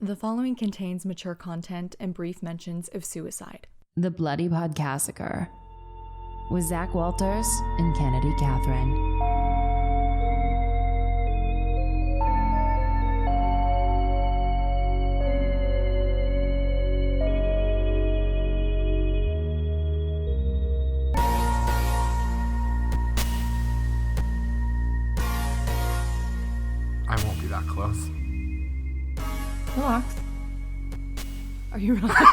The following contains mature content and brief mentions of suicide. The Bloody Podcassacre with Zac Walters and Kennedy Catherine. I won't be that close. Relax. Are you relaxed?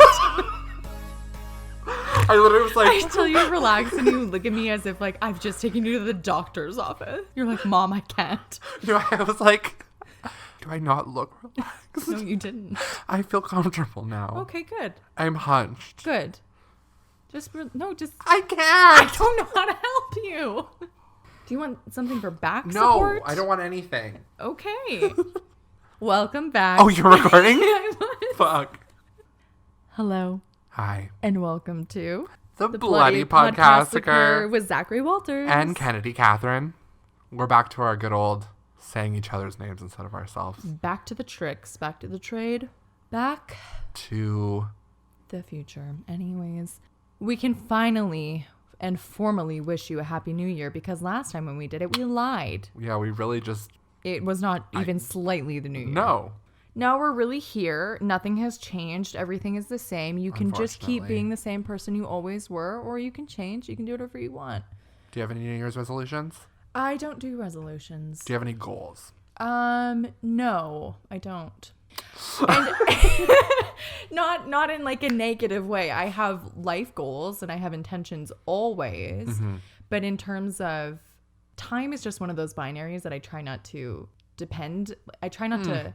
I literally was like... I tell you relax and you look at me as if like I've just taken you to the doctor's office. You're like, Mom, I can't. No, I was like, do I not look relaxed? No, you didn't. I feel comfortable now. Okay, good. I'm hunched. Good. Just I can't. I don't know how to help you. Do you want something for back support? No, I don't want anything. Okay. Welcome back. Oh, you're recording? I was. Fuck. Hello. Hi. And welcome to The Bloody Podcassacre with Zac Walters. and Kennedy Catherine. We're back to our good old saying each other's names instead of ourselves. Back to the tricks. Back to the trade. Back To... the future. Anyways, we can finally and formally wish you a happy new year because last time when we did it, we lied. Yeah, we really just... It was not even slightly the new year. No. Now we're really here. Nothing has changed. Everything is the same. You can just keep being the same person you always were, or you can change. You can do whatever you want. Do you have any New Year's resolutions? I don't do resolutions. Do you have any goals? No, I don't. And not in like a negative way. I have life goals and I have intentions always. Mm-hmm. But in terms of time is just one of those binaries that I try not to depend. I try not to...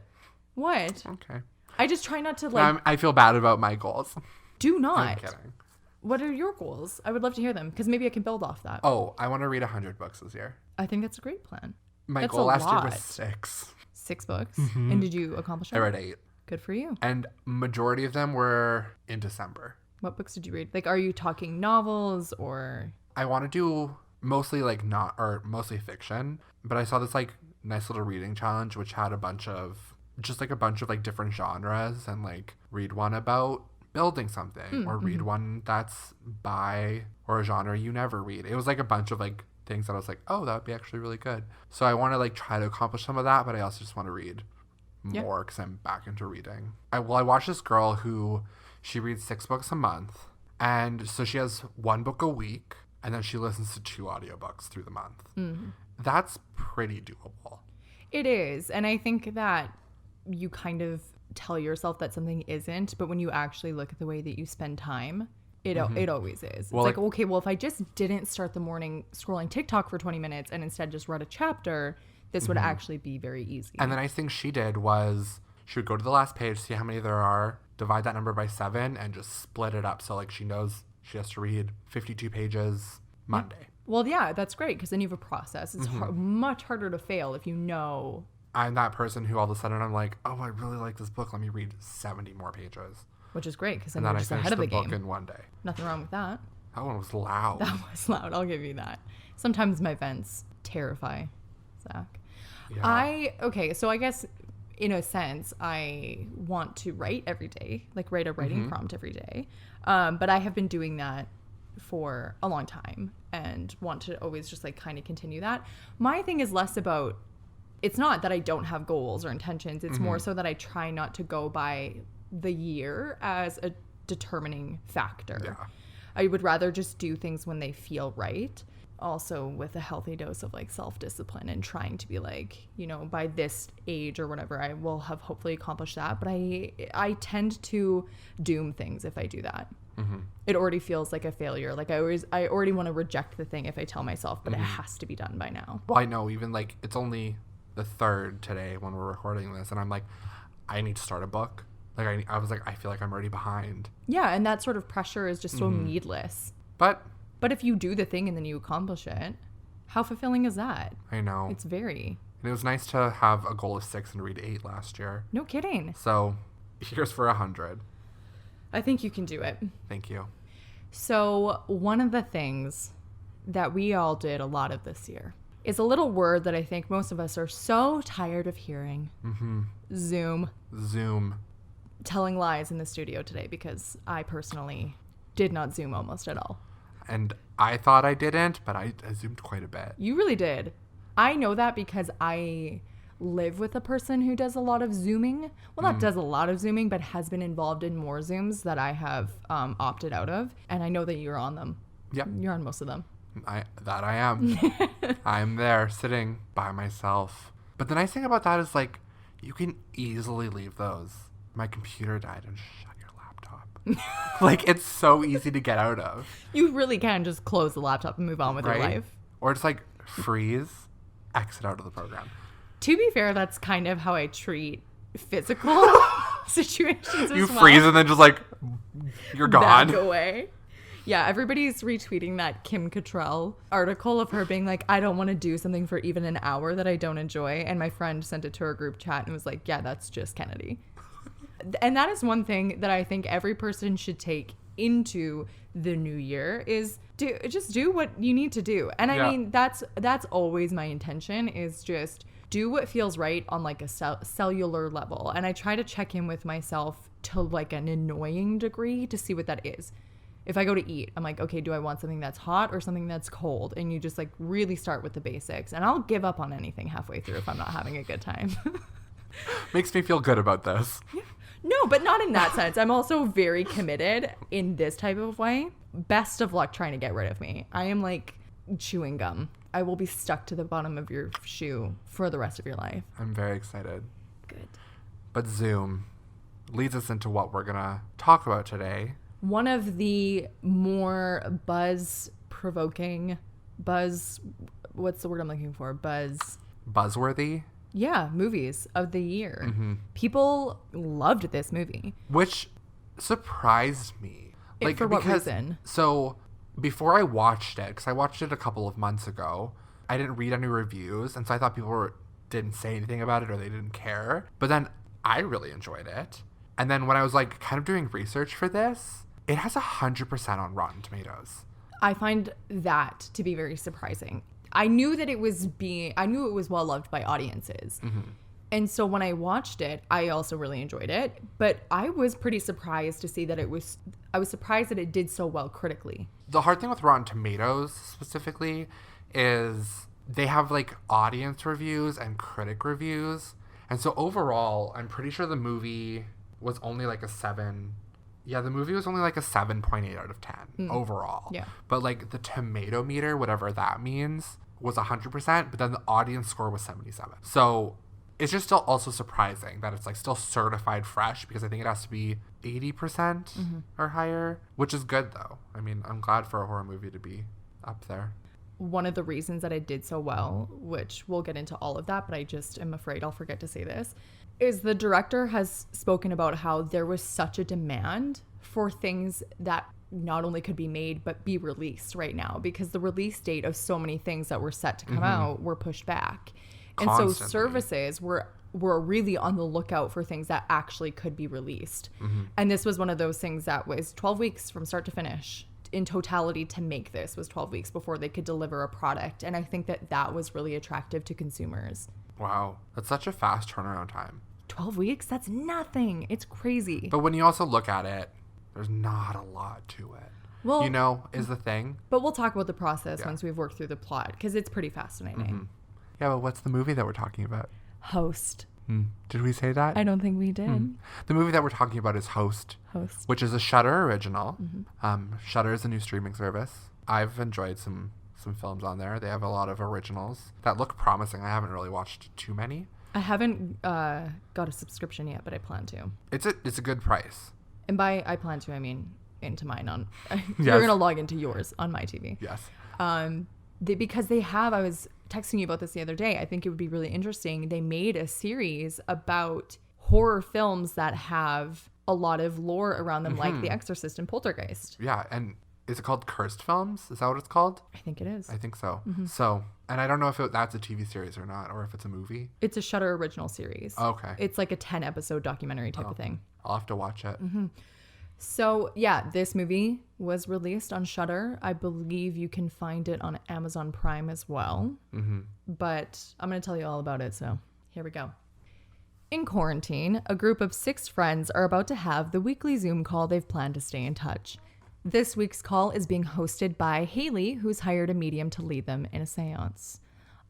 What? Okay. I just try not to like... I feel bad about my goals. Do not. I'm kidding. What are your goals? I would love to hear them because maybe I can build off that. Oh, I want to read 100 books this year. I think that's a great plan. My That's goal a last year lot. was 6. 6 books? Mm-hmm. And did you accomplish it? I read 8. Good for you. And majority of them were in December. What books did you read? Like, are you talking novels or... I want to do mostly mostly fiction, but I saw this like nice little reading challenge which had a bunch of like different genres and like read one about building something or read one that's by or a genre you never read. It was like a bunch of like things that I was like, oh, that would be actually really good. So I want to like try to accomplish some of that, but I also just want to read more because I'm back into reading. I watched this girl who she reads 6 books a month, and so she has 1 book a week, and then she listens to 2 audiobooks through the month. That's pretty doable. It is. And I think that you kind of tell yourself that something isn't, but when you actually look at the way that you spend time, it always is. Well, it's like, okay, well, if I just didn't start the morning scrolling TikTok for 20 minutes and instead just read a chapter, this would actually be very easy. And the nice thing she did was she would go to the last page, see how many there are, divide that number by 7, and just split it up. So like she knows she has to read 52 pages Monday. Well, yeah, that's great because then you have a process. It's much harder to fail if you know. I'm that person who all of a sudden I'm like, oh, I really like this book. Let me read 70 more pages. Which is great because then And then you're I just finished ahead of the the game. book in one day. Nothing wrong with that. That one was loud. That was loud. I'll give you that. Sometimes my vents terrify Zac. Yeah. Okay, so I guess in a sense, I want to write every day, like write a writing prompt every day. But I have been doing that for a long time and want to always just like kind of continue that. My thing is less about, it's not that I don't have goals or intentions. It's more so that I try not to go by the year as a determining factor. Yeah. I would rather just do things when they feel right. Also with a healthy dose of like self-discipline and trying to be like, you know, by this age or whatever, I will have hopefully accomplished that. But I tend to doom things if I do that. It already feels like a failure. Like I already want to reject the thing if I tell myself, but it has to be done by now. Well, I know even like it's only the 3rd today when we're recording this, and I'm like, I need to start a book. Like I was like, I feel like I'm already behind. Yeah, and that sort of pressure is just so needless. But if you do the thing and then you accomplish it, how fulfilling is that? I know. It's very. And it was nice to have a goal of 6 and read 8 last year. No kidding. So here's for 100. I think you can do it. Thank you. So one of the things that we all did a lot of this year is a little word that I think most of us are so tired of hearing. Zoom. telling lies in the studio today because I personally did not Zoom almost at all. And I thought I didn't, but I Zoomed quite a bit. You really did. I know that because I live with a person who does a lot of Zooming. Well, not does a lot of Zooming, but has been involved in more Zooms that I have opted out of. And I know that you're on them. Yep. You're on most of them. I am. I'm there sitting by myself. But the nice thing about that is, like, you can easily leave those. My computer died and shut your laptop. Like, it's so easy to get out of. You really can just close the laptop and move on with your life. Or just, like, freeze, exit out of the program. To be fair, that's kind of how I treat physical situations You as well. freeze and then just, like, you're gone. Back away. Yeah, everybody's retweeting that Kim Cattrall article of her being like, I don't want to do something for even an hour that I don't enjoy. And my friend sent it to her group chat and was like, yeah, that's just Kennedy. And that is one thing that I think every person should take into the new year is just do what you need to do. And I mean, that's always my intention, is just do what feels right on like a cellular level. And I try to check in with myself to like an annoying degree to see what that is. If I go to eat, I'm like, okay, do I want something that's hot or something that's cold? And you just like really start with the basics. And I'll give up on anything halfway through if I'm not having a good time. Makes me feel good about this. Yeah. No, but not in that sense. I'm also very committed in this type of way. Best of luck trying to get rid of me. I am like chewing gum. I will be stuck to the bottom of your shoe for the rest of your life. I'm very excited. Good. But Zoom leads us into what we're going to talk about today. One of the more buzz-provoking, what's the word I'm looking for? Buzzworthy? Yeah, movies of the year. Mm-hmm. People loved this movie. Which surprised me. For what reason? So before I watched it, because I watched it a couple of months ago, I didn't read any reviews. And so I thought people didn't say anything about it or they didn't care. But then I really enjoyed it. And then when I was like kind of doing research for this, it has 100% on Rotten Tomatoes. I find that to be very surprising. I knew it was well loved by audiences. Mm-hmm. And so when I watched it, I also really enjoyed it. But I was pretty surprised to see that I was surprised that it did so well critically. The hard thing with Rotten Tomatoes specifically is they have like audience reviews and critic reviews. And so overall, I'm pretty sure the movie was only like a 7. Yeah, the movie was only like a 7.8 out of 10 overall. Yeah. But like the tomato meter, whatever that means, was 100%, but then the audience score was 77. So it's just still also surprising that it's like still certified fresh, because I think it has to be 80% or higher, which is good though. I mean, I'm glad for a horror movie to be up there. One of the reasons that it did so well, which we'll get into all of that, but I just am afraid I'll forget to say this, is the director has spoken about how there was such a demand for things that not only could be made, but be released right now, because the release date of so many things that were set to come out were pushed back. Constantly. And so services were really on the lookout for things that actually could be released. And this was one of those things that was 12 weeks from start to finish. In totality to make this was 12 weeks before they could deliver a product. And I think that was really attractive to consumers. Wow. That's such a fast turnaround time. 12 weeks? That's nothing. It's crazy. But when you also look at it, there's not a lot to it. Well, is the thing. But we'll talk about the process once we've worked through the plot, because it's pretty fascinating. Yeah, but what's the movie that we're talking about? Host. Did we say that? I don't think we did. The movie that we're talking about is Host, which is a Shudder original. Shudder is a new streaming service. I've enjoyed some films on there. They have a lot of originals that look promising. I haven't really watched too many. I haven't got a subscription yet, but I plan to. It's a good price. And by I plan to, I mean into mine on. You're going to log into yours on my TV. Yes. Because they have, I was texting you about this the other day. I think it would be really interesting. They made a series about horror films that have a lot of lore around them, like The Exorcist and Poltergeist. Yeah. And is it called Cursed Films? Is that what it's called? I think it is. I think so. So, and I don't know if that's a TV series or not, or if it's a movie. It's a Shudder original series. Okay. It's like a 10-episode documentary type of thing. I'll have to watch it. So, yeah, this movie was released on Shudder. I believe you can find it on Amazon Prime as well. But I'm going to tell you all about it, so here we go. In quarantine, a group of 6 friends are about to have the weekly Zoom call they've planned to stay in touch. This week's call is being hosted by Haley, who's hired a medium to lead them in a seance.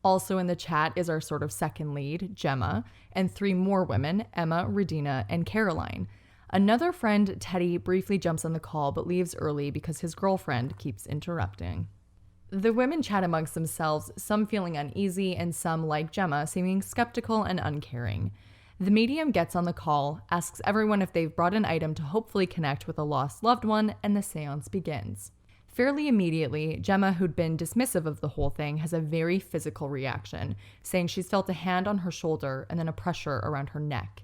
Also in the chat is our sort of second lead, Gemma, and 3 more women, Emma, Regina, and Caroline. Another friend, Teddy, briefly jumps on the call but leaves early because his girlfriend keeps interrupting. The women chat amongst themselves, some feeling uneasy and some, like Gemma, seeming skeptical and uncaring. The medium gets on the call, asks everyone if they've brought an item to hopefully connect with a lost loved one, and the seance begins. Fairly immediately, Gemma, who'd been dismissive of the whole thing, has a very physical reaction, saying she's felt a hand on her shoulder and then a pressure around her neck.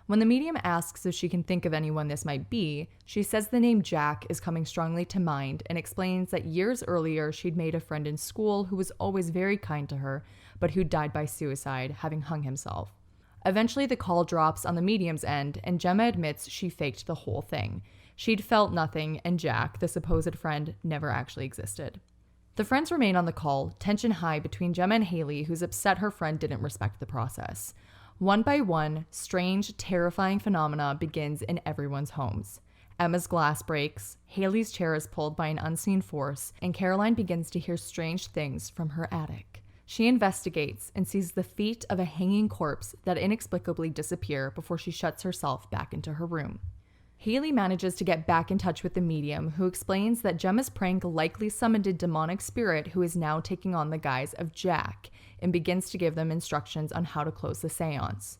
When the medium asks if she can think of anyone this might be, she says the name Jack is coming strongly to mind and explains that years earlier she'd made a friend in school who was always very kind to her, but who died by suicide, having hung himself. Eventually the call drops on the medium's end, and Gemma admits she faked the whole thing. She'd felt nothing, and Jack, the supposed friend, never actually existed. The friends remain on the call, tension high between Gemma and Haley, who's upset her friend didn't respect the process. One by one, strange, terrifying phenomena begins in everyone's homes. Emma's glass breaks, Haley's chair is pulled by an unseen force, and Caroline begins to hear strange things from her attic. She investigates and sees the feet of a hanging corpse that inexplicably disappear before she shuts herself back into her room. Haley manages to get back in touch with the medium, who explains that Gemma's prank likely summoned a demonic spirit who is now taking on the guise of Jack, and begins to give them instructions on how to close the seance.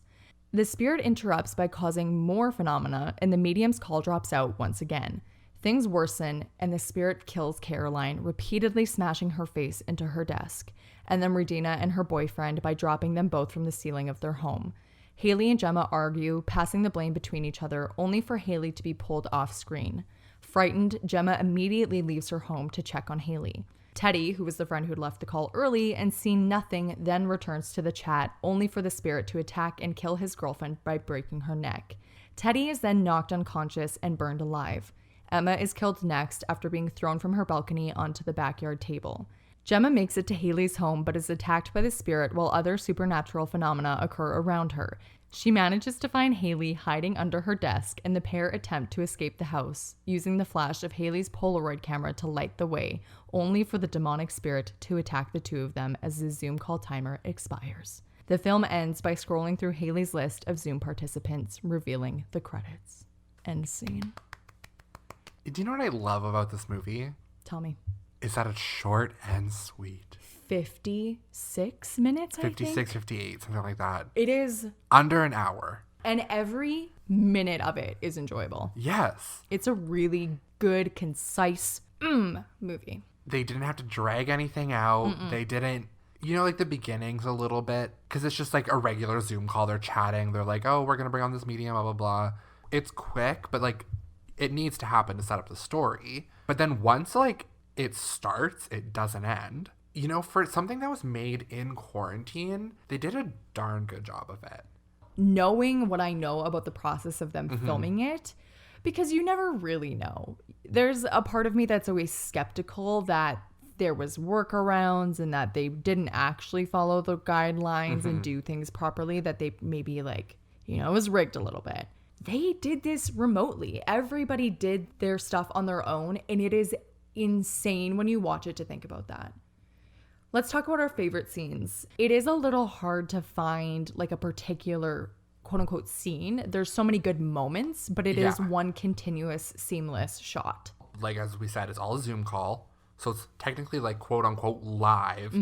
The spirit interrupts by causing more phenomena, and the medium's call drops out once again. Things worsen, and the spirit kills Caroline, repeatedly smashing her face into her desk, and then Regina and her boyfriend by dropping them both from the ceiling of their home. Haley and Gemma argue, passing the blame between each other, only for Haley to be pulled off screen. Frightened, Gemma immediately leaves her home to check on Haley. Teddy, who was the friend who'd left the call early and seen nothing, then returns to the chat, only for the spirit to attack and kill his girlfriend by breaking her neck. Teddy is then knocked unconscious and burned alive. Emma is killed next after being thrown from her balcony onto the backyard table. Gemma makes it to Haley's home but is attacked by the spirit while other supernatural phenomena occur around her. She manages to find Haley hiding under her desk, and the pair attempt to escape the house, using the flash of Haley's Polaroid camera to light the way, only for the demonic spirit to attack the two of them as the Zoom call timer expires. The film ends by scrolling through Haley's list of Zoom participants, revealing the credits. End scene. Do you know what I love about this movie? Tell me. Is that it's short and sweet. 56 minutes, 56, 58, something like that. It is. Under an hour. And every minute of it is enjoyable. Yes. It's a really good, concise movie. They didn't have to drag anything out. They didn't, like the beginnings a little bit. Because it's just like a regular Zoom call. They're chatting. They're like, oh, we're going to bring on this medium, blah, blah, blah. It's quick, but like it needs to happen to set up the story. But then once like it starts, it doesn't end. For something that was made in quarantine, they did a darn good job of it. Knowing what I know about the process of them filming it, because you never really know. There's a part of me that's always skeptical that there was workarounds and that they didn't actually follow the guidelines and do things properly, that they maybe it was rigged a little bit. They did this remotely. Everybody did their stuff on their own, and it is insane when you watch it to think about that. Let's talk about our favorite scenes. It is a little hard to find like a particular quote unquote scene. There's so many good moments, but it is one continuous seamless shot. Like as we said, it's all a Zoom call. So it's technically like quote unquote live.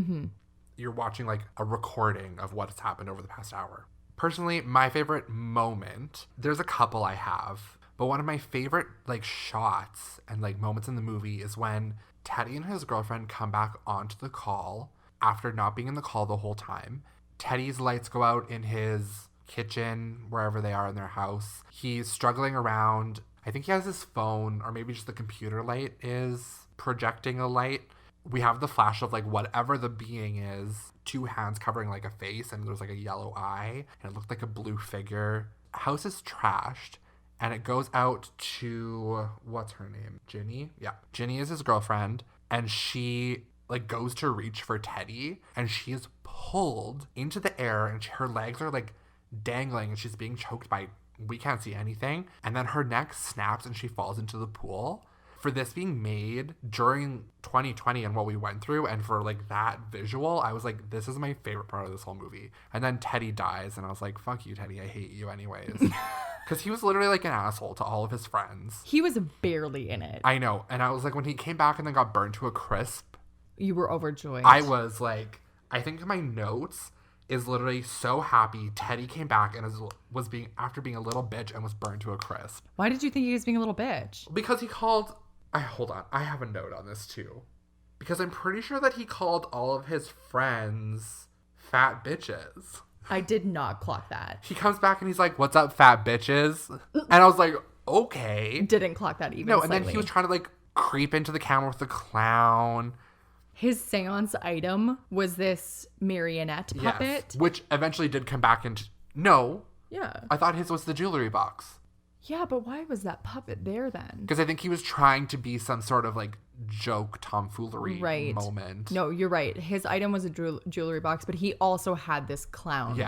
You're watching like a recording of what has happened over the past hour. Personally, my favorite moment, there's a couple I have, but one of my favorite like shots and like moments in the movie is when Teddy and his girlfriend come back onto the call after not being in the call the whole time. Teddy's lights go out in his kitchen, wherever they are in their house. He's struggling around. I think he has his phone, or maybe just the computer light is projecting a light. We have the flash of like whatever the being is, 2 hands covering like a face, and there's like a yellow eye, and it looked like a blue figure. House is trashed. And it goes out to, what's her name? Ginny? Yeah. Ginny is his girlfriend. And she like goes to reach for Teddy. And she is pulled into the air. And her legs are like dangling and she's being choked by, we can't see anything. And then her neck snaps and she falls into the pool. For this being made during 2020 and what we went through, and for like that visual, I was like, this is my favorite part of this whole movie. And then Teddy dies and I was like, fuck you, Teddy, I hate you anyways. Because he was literally like an asshole to all of his friends. He was barely in it. I know. And I was like, when he came back and then got burned to a crisp, you were overjoyed. I was like, I think my notes is literally so happy Teddy came back and was being, after being a little bitch, and was burned to a crisp. Why did you think he was being a little bitch? Because he called... hold on. I have a note on this too. Because I'm pretty sure that he called all of his friends fat bitches. I did not clock that. He comes back and he's like, what's up, fat bitches? And I was like, okay. Didn't clock that even No, and slightly. then he was trying to like creep into the camera with the clown. His seance item was this marionette puppet. Yes, which eventually did come back into... No. Yeah. I thought his was the jewelry box. Yeah, but why was that puppet there then? Because I think he was trying to be some sort of like joke tomfoolery moment. No, you're right. His item was a jewelry box, but he also had this clown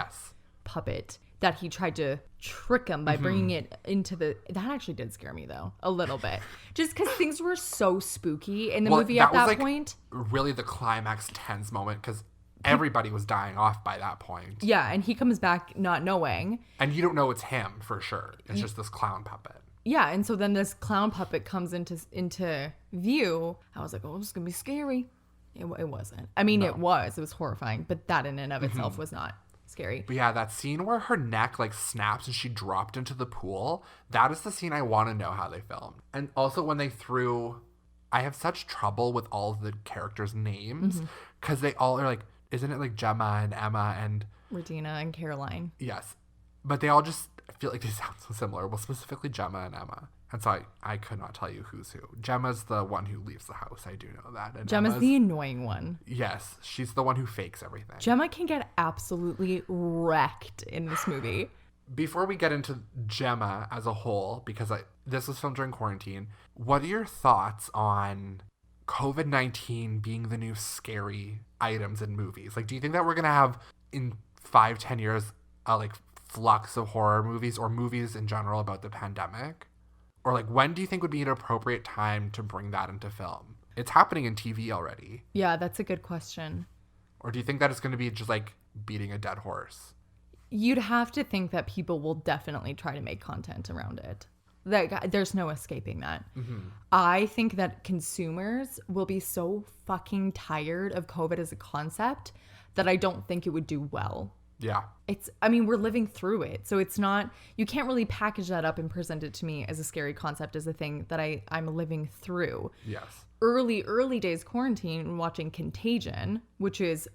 puppet that he tried to trick him by bringing it into the... That actually did scare me though, a little bit. Just because things were so spooky in the movie at that point. Really the climax tense moment, because everybody was dying off by that point. Yeah, and he comes back not knowing. And you don't know it's him for sure. It's just this clown puppet. Yeah, and so then this clown puppet comes into view. I was like, oh, this is going to be scary. It wasn't. I mean, it was horrifying, but that in and of itself was not scary. But yeah, that scene where her neck like snaps and she dropped into the pool, that is the scene I want to know how they filmed. And also when they threw... I have such trouble with all of the characters' names, because they all are like... Isn't it like Gemma and Emma and... Regina and Caroline. Yes. But they all just feel like they sound so similar. Well, specifically Gemma and Emma. And so I could not tell you who's who. Gemma's the one who leaves the house. I do know that. And Gemma's the annoying one. Yes. She's the one who fakes everything. Gemma can get absolutely wrecked in this movie. Before we get into Gemma as a whole, because this was filmed during quarantine, what are your thoughts on COVID-19 being the new scary items in movies? Like, do you think that we're going to have in 5-10 years a like flux of horror movies or movies in general about the pandemic? Or like, when do you think would be an appropriate time to bring that into film? It's happening in TV already. Yeah, that's a good question. Or do you think that it's going to be just like beating a dead horse? You'd have to think that people will definitely try to make content around it. There's no escaping that. I think that consumers will be so fucking tired of COVID as a concept that I don't think it would do well. Yeah. We're living through it. So it's not, you can't really package that up and present it to me as a scary concept, as a thing that I'm living through. Yes. Early days quarantine, watching Contagion, which is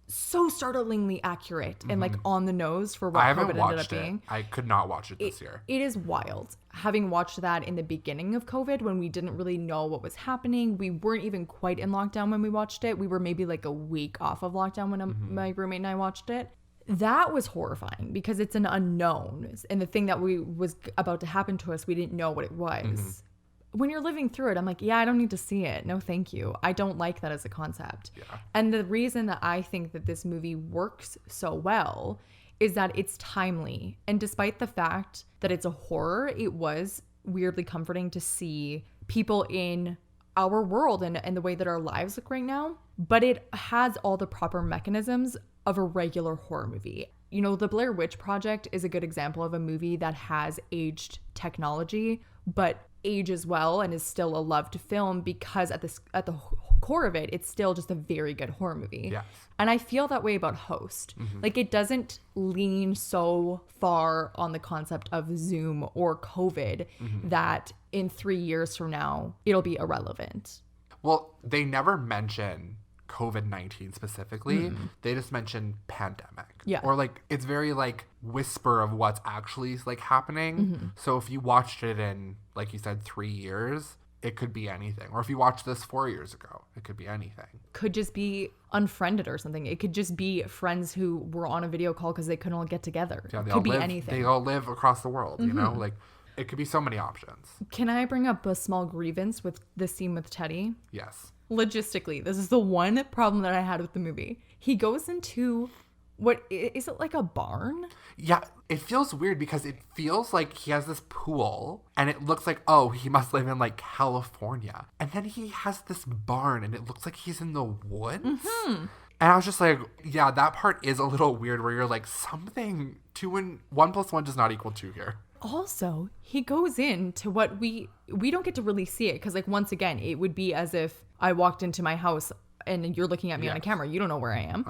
so startlingly accurate and like on the nose for what COVID ended up being. I could not watch it this year. It is wild. Having watched that in the beginning of COVID, when we didn't really know what was happening, we weren't even quite in lockdown when we watched it. We were maybe like a week off of lockdown when my roommate and I watched it. That was horrifying because it's an unknown, and the thing that was about to happen to us, we didn't know what it was. When you're living through it, I'm like, yeah, I don't need to see it. No, thank you. I don't like that as a concept. Yeah. And the reason that I think that this movie works so well is that it's timely. And despite the fact that it's a horror, it was weirdly comforting to see people in our world and the way that our lives look right now. But it has all the proper mechanisms of a regular horror movie. You know, the Blair Witch Project is a good example of a movie that has aged technology, but ages well and is still a loved film because at the core of it, it's still just a very good horror movie. Yes. And I feel that way about Host. Like, it doesn't lean so far on the concept of Zoom or COVID that in 3 years from now, it'll be irrelevant. Well, they never mention COVID-19 specifically. They just mention pandemic. Yeah. Or like, it's very like whisper of what's actually like happening. So if you watched it in, like you said, 3 years, it could be anything. Or if you watched this 4 years ago, it could be anything. Could just be unfriended or something. It could just be friends who were on a video call because they couldn't all get together. Yeah, it could be anything. They all live across the world, you know? Like, it could be so many options. Can I bring up a small grievance with the scene with Teddy? Yes. Logistically, this is the one problem that I had with the movie. He goes into What is it, like a barn? Yeah, it feels weird because it feels like he has this pool and it looks like, oh, he must live in like California. And then he has this barn and it looks like he's in the woods. And I was just like, yeah, that part is a little weird where you're like, something 1 + 1 does not equal 2 here. Also, he goes into what we don't get to really see it because, like, once again, it would be as if I walked into my house and you're looking at me on a camera. You don't know where I am.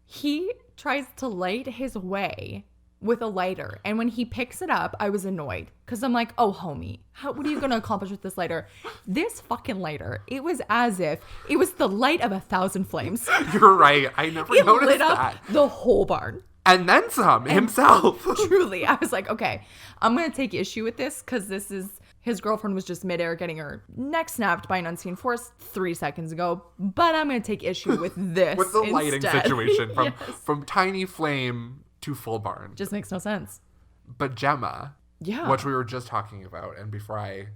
He tries to light his way with a lighter. And when he picks it up, I was annoyed because I'm like, oh, homie, what are you going to accomplish with this lighter? This fucking lighter, it was as if it was the light of 1,000 flames. You're right. I never it noticed lit up that. the whole barn. And then some himself. Truly. I was like, okay, I'm going to take issue with this because this is... His girlfriend was just midair getting her neck snapped by an unseen force 3 seconds ago. But I'm going to take issue with this with the lighting situation from Yes. tiny flame to full barn. Just makes no sense. But Gemma, which we were just talking about, and before I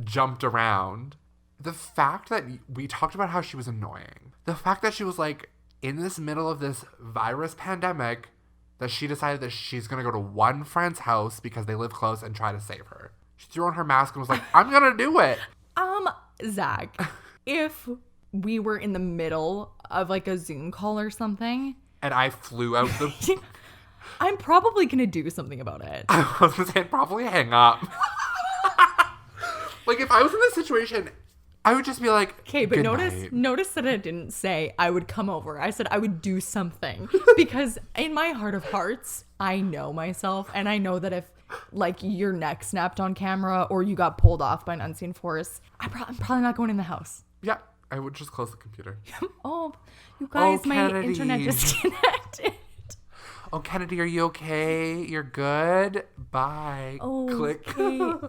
jumped around, the fact that we talked about how she was annoying. The fact that she was like, in this middle of this virus pandemic, that she decided that she's going to go to one friend's house because they live close and try to save her. She threw on her mask and was like, I'm going to do it. Zach, if we were in the middle of like a Zoom call or something. And I flew out the... I'm probably going to do something about it. I was going to say, I'd probably hang up. Like, if I was in this situation, I would just be like, okay, but good notice that I didn't say I would come over. I said I would do something. Because in my heart of hearts, I know myself. And I know that if like your neck snapped on camera or you got pulled off by an unseen force, I'm probably not going in the house. Yeah, I would just close the computer. Oh, you guys, my Kennedy. internet disconnected. Oh, Kennedy, are you okay? You're good? Bye. Oh, click. okay.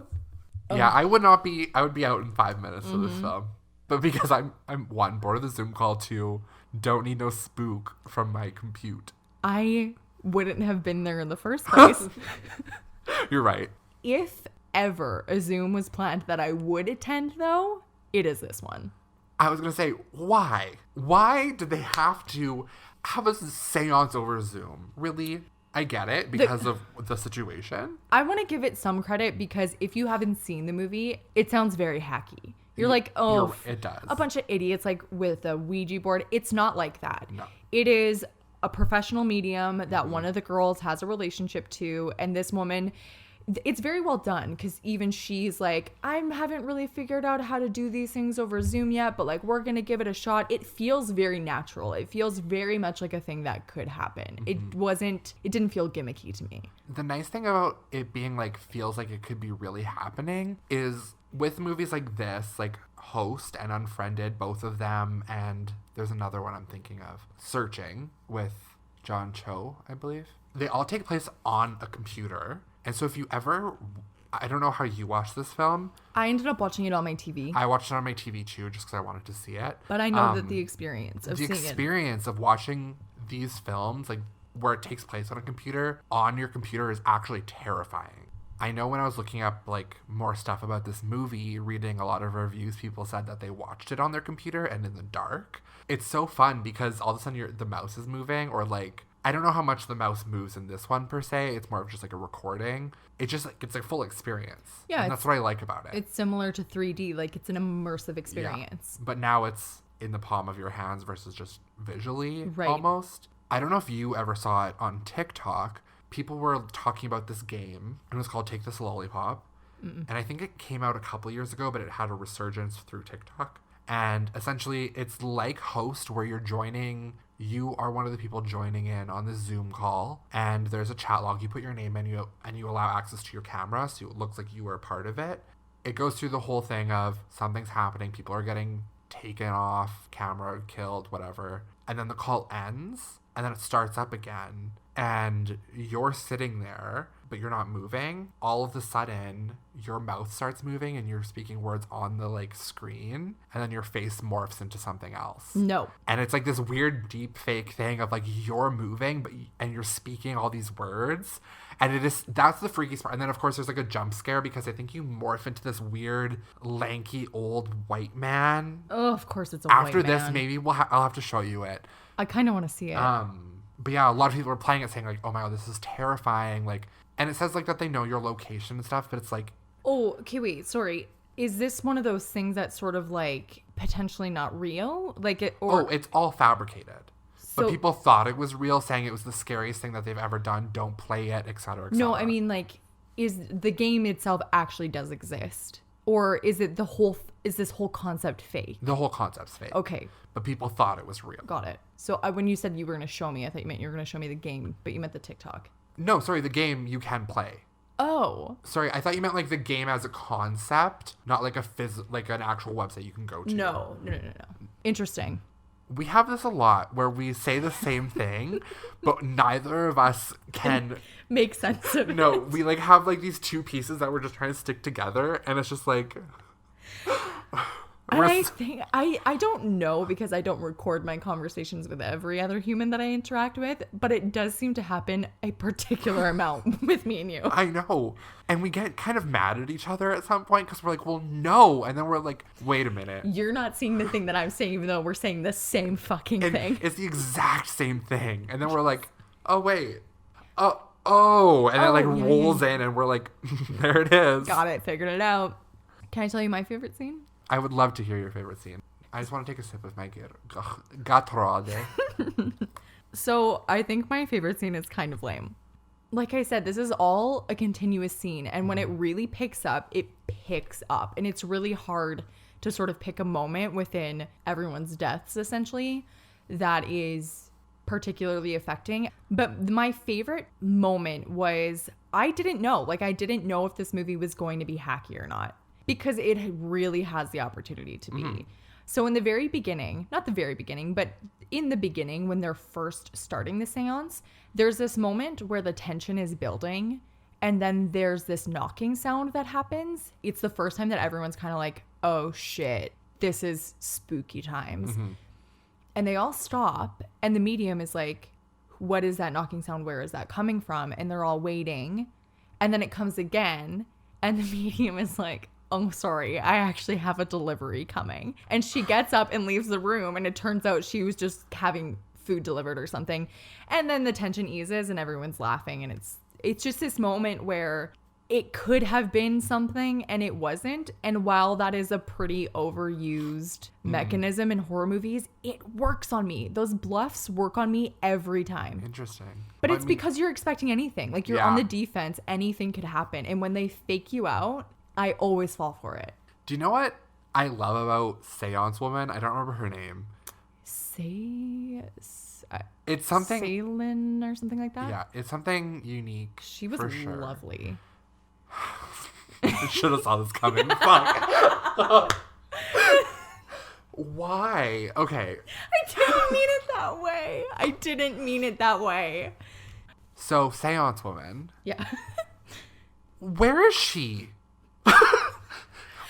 Yeah, I would be out in 5 minutes for this film. But because I'm one, bored of the Zoom call, two, don't need no spook from my compute. I wouldn't have been there in the first place. You're right. If ever a Zoom was planned that I would attend, though, it is this one. I was going to say, why? Why did they have to have a seance over Zoom? Really? I get it because of the situation. I want to give it some credit because if you haven't seen the movie, it sounds very hacky. You're like, oh, it does. A bunch of idiots like with a Ouija board. It's not like that. No. It is a professional medium that one of the girls has a relationship to. And this woman, it's very well done because even she's like, I haven't really figured out how to do these things over Zoom yet, but like, we're going to give it a shot. It feels very natural. It feels very much like a thing that could happen. It didn't feel gimmicky to me. The nice thing about it being like, feels like it could be really happening is with movies like this, like Host and Unfriended, both of them, and there's another one I'm thinking of, Searching with John Cho, I believe. They all take place on a computer. And so if you ever, I don't know how you watched this film. I ended up watching it on my TV. I watched it on my TV too, just because I wanted to see it. But I know that the experience of seeing it. The experience of watching these films, like where it takes place on your computer is actually terrifying. I know when I was looking up like more stuff about this movie, reading a lot of reviews, people said that they watched it on their computer and in the dark. It's so fun because all of a sudden the mouse is moving, or like, I don't know how much the mouse moves in this one per se. It's more of just like a recording. It's just like, it's a full experience. Yeah. And that's what I like about it. It's similar to 3D. Like, it's an immersive experience. Yeah. But now it's in the palm of your hands versus just visually almost. I don't know if you ever saw it on TikTok. People were talking about this game. It was called Take This Lollipop. And I think it came out a couple years ago, but it had a resurgence through TikTok. And essentially, it's like Host, where you are one of the people joining in on the Zoom call, and there's a chat log. You put your name in, and you allow access to your camera, so it looks like you are a part of it. It goes through the whole thing of something's happening, people are getting taken off camera, killed, whatever. And then the call ends, and then it starts up again, and you're sitting there, but you're not moving. All of a sudden, your mouth starts moving and you're speaking words on the like screen, and then your face morphs into something else. No. And it's like this weird deep fake thing of like you're moving and you're speaking all these words, and that's the freaky part. And then of course there's like a jump scare because I think you morph into this weird lanky old white man. Oh, of course it's a white man. After this, maybe I'll have to show you it. I kind of want to see it. But yeah, a lot of people are playing it saying like, oh my God, this is terrifying. Like, and it says like that they know your location and stuff, but it's like, oh, okay, wait, sorry. Is this one of those things that's sort of like potentially not real? Like it, or... Oh, it's all fabricated. But people thought it was real, saying it was the scariest thing that they've ever done. Don't play it, etc. Et no, I mean, like, is the game itself actually does exist? Or is it is this whole concept fake? The whole concept's fake. Okay. But people thought it was real. Got it. So when you said you were going to show me, I thought you meant you were going to show me the game, but you meant the TikTok. No, sorry, the game you can play. Oh. Sorry, I thought you meant like the game as a concept, not like like an actual website you can go to. No. Interesting. We have this a lot where we say the same thing, but neither of us can make sense of it. No, we like have like these two pieces that we're just trying to stick together, and it's just like. And I think I don't know because I don't record my conversations with every other human that I interact with, but it does seem to happen a particular amount with me and you. I know. And we get kind of mad at each other at some point because we're like, well, no. And then we're like, wait a minute. You're not seeing the thing that I'm saying, even though we're saying the same fucking thing. It's the exact same thing. And then we're like, oh, wait. Oh. And it like rolls in and we're like, there it is. Got it. Figured it out. Can I tell you my favorite scene? I would love to hear your favorite scene. I just want to take a sip of my Gatorade. So I think my favorite scene is kind of lame. Like I said, this is all a continuous scene. And when it really picks up, it picks up. And it's really hard to sort of pick a moment within everyone's deaths, essentially, that is particularly affecting. But my favorite moment was I didn't know. Like, I didn't know if this movie was going to be hacky or not. Because it really has the opportunity to be. Mm-hmm. So in the very beginning, not the very beginning, but in the beginning, when they're first starting the seance, there's this moment where the tension is building. And then there's this knocking sound that happens. It's the first time that everyone's kind of like, oh shit, this is spooky times. Mm-hmm. And they all stop. And the medium is like, what is that knocking sound? Where is that coming from? And they're all waiting. And then it comes again. And the medium is like, oh, sorry, I actually have a delivery coming. And she gets up and leaves the room. And it turns out she was just having food delivered or something. And then the tension eases and everyone's laughing. And it's just this moment where it could have been something and it wasn't. And while that is a pretty overused mechanism in horror movies, it works on me. Those bluffs work on me every time. Interesting. But it's because you're expecting anything. Like, you're on the defense. Anything could happen. And when they fake you out, I always fall for it. Do you know what I love about Seance Woman? I don't remember her name. It's something... Salin or something like that? Yeah, it's something unique. She was lovely. Should have saw this coming. Fuck. Why? Okay. I didn't mean it that way. So, Seance Woman. Yeah. Where is she?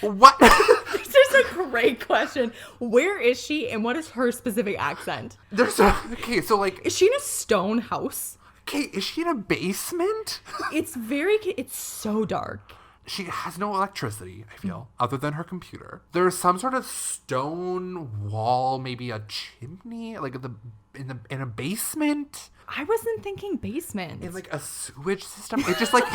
What? This is a great question. Where is she and what is her specific accent? Okay, so like... Is she in a stone house? Okay, is she in a basement? It's so dark. She has no electricity, I feel, other than her computer. There's some sort of stone wall, maybe a chimney, like in a basement. I wasn't thinking basement. In like a sewage system. It just like...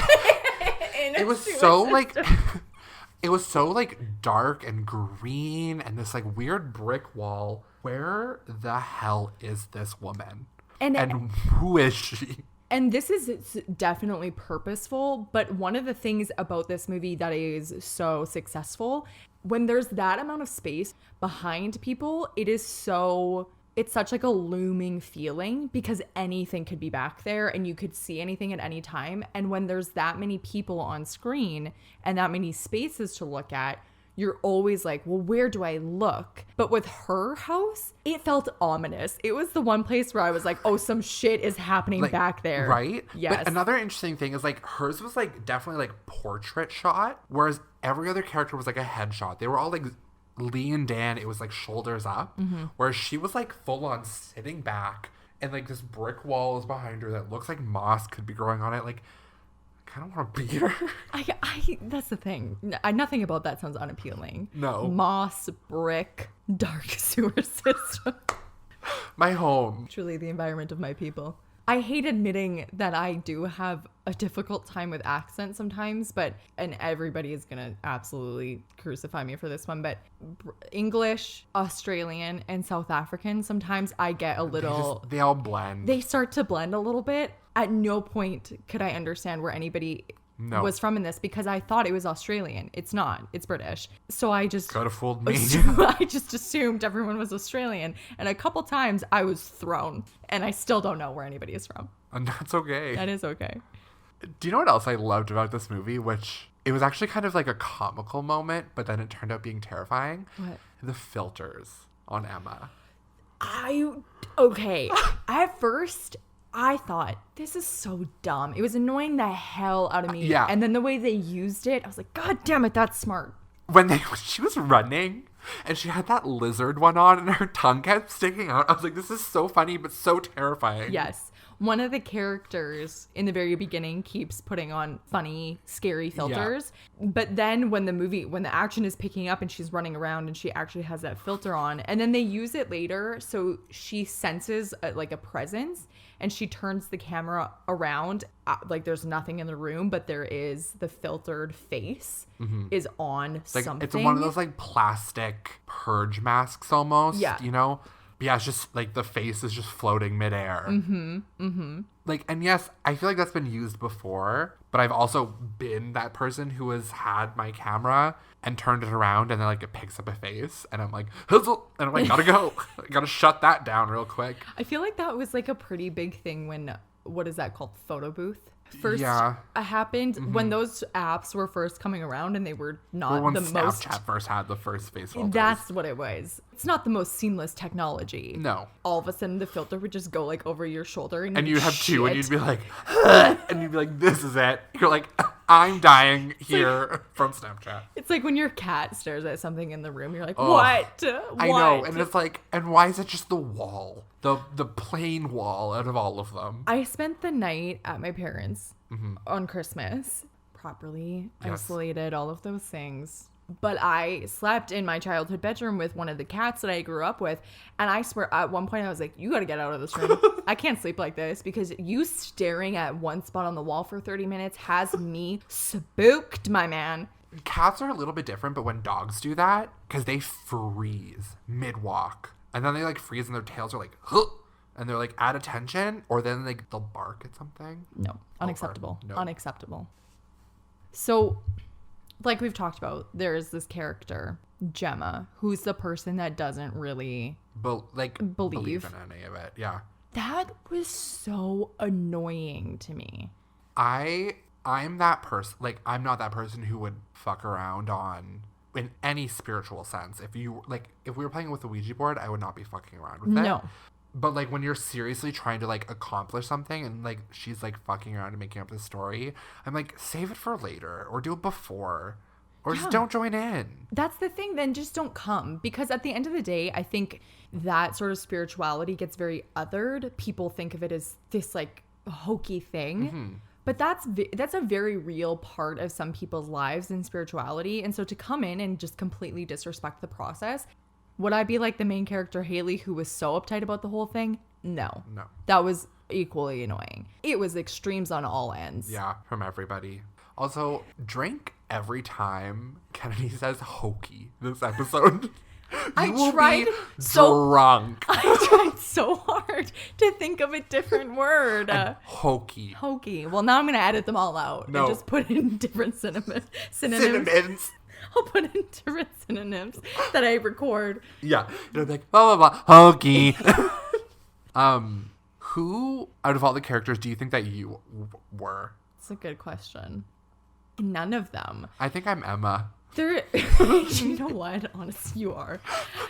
It was so like dark and green and this like weird brick wall. Where the hell is this woman? And who is she? And this is definitely purposeful, but one of the things about this movie that is so successful, when there's that amount of space behind people, it's such like a looming feeling because anything could be back there and you could see anything at any time. And when there's that many people on screen and that many spaces to look at, you're always like, well, where do I look? But with her house, it felt ominous. It was the one place where I was like, oh, some shit is happening like, back there. Right? Yes. But another interesting thing is like hers was like definitely like portrait shot, whereas every other character was like a headshot. They were all like Lee and Dan, it was like shoulders up, whereas she was like full on sitting back and like this brick wall is behind her that looks like moss could be growing on it. Like, I don't want to beat her. That's the thing. Nothing about that sounds unappealing. No. Moss, brick, dark sewer system. My home. Truly the environment of my people. I hate admitting that I do have a difficult time with accents sometimes, and everybody is going to absolutely crucify me for this one, but English, Australian, and South African, sometimes I get a little... They all blend. They start to blend a little bit. At no point could I understand where anybody was from in this, because I thought it was Australian. It's not. It's British. So I just... Could have fooled me. I just assumed everyone was Australian. And a couple times I was thrown. And I still don't know where anybody is from. And that's okay. That is okay. Do you know what else I loved about this movie? Which it was actually kind of like a comical moment, but then it turned out being terrifying. What? The filters on Emma. Okay. At first, I thought, this is so dumb. It was annoying the hell out of me. Yeah. And then the way they used it, I was like, God damn it, that's smart. When she was running and she had that lizard one on and her tongue kept sticking out, I was like, this is so funny but so terrifying. Yes. One of the characters in the very beginning keeps putting on funny, scary filters. Yeah. But then when the action is picking up and she's running around and she actually has that filter on, and then they use it later, so she senses like a presence and she turns the camera around, like there's nothing in the room, but there is the filtered face is on something. It's one of those like plastic purge masks almost, you know? But yeah, it's just like the face is just floating midair. Like, and yes, I feel like that's been used before, but I've also been that person who has had my camera and turned it around and then like it picks up a face and I'm like, Huzzle! And I'm like, gotta go. I gotta shut that down real quick. I feel like that was like a pretty big thing when, what is that called? Photo booth? First happened when those apps were first coming around and they were not when the most... Snapchat first had the first face filters. That's what it was. It's not the most seamless technology. No. All of a sudden the filter would just go like over your shoulder and you'd have two and you'd be like, and you'd be like, this is it. You're like, I'm dying here from Snapchat. It's like when your cat stares at something in the room, you're like, what? I know. And it's like, and why is it just the wall? The plain wall out of all of them. I spent the night at my parents' on Christmas, properly isolated, all of those things. But I slept in my childhood bedroom with one of the cats that I grew up with. And I swear at one point I was like, you got to get out of this room. I can't sleep like this, because you staring at one spot on the wall for 30 minutes has me spooked, my man. Cats are a little bit different, but when dogs do that, because they freeze mid-walk. And then they like freeze and their tails are like, huh, and they're like at attention, or then they'll bark at something. No, unacceptable. No. Unacceptable. So, like we've talked about, there is this character, Gemma, who's the person that doesn't really believe in any of it. Yeah. That was so annoying to me. I'm that person. Like, I'm not that person who would fuck around on, in any spiritual sense. If we were playing with a Ouija board, I would not be fucking around with it. No. But like when you're seriously trying to like accomplish something and like she's like fucking around and making up this story, I'm like, save it for later or do it before or just don't join in. That's the thing. Then just don't come, because at the end of the day, I think that sort of spirituality gets very othered. People think of it as this like hokey thing. But that's a very real part of some people's lives in spirituality. And so to come in and just completely disrespect the process, would I be like the main character, Haley, who was so uptight about the whole thing? No. That was equally annoying. It was extremes on all ends. Yeah, from everybody. Also, drink every time Kennedy says hokey this episode. I tried so hard to think of a different word. And hokey. Hokey. Well, now I'm going to edit them all out and just put in different synonyms. I'll put in different synonyms that I record. Yeah. It'll be like, blah, blah, blah, hokey. Who, out of all the characters, do you think that you were? That's a good question. None of them. I think I'm Emma. You know what? Honestly, you are.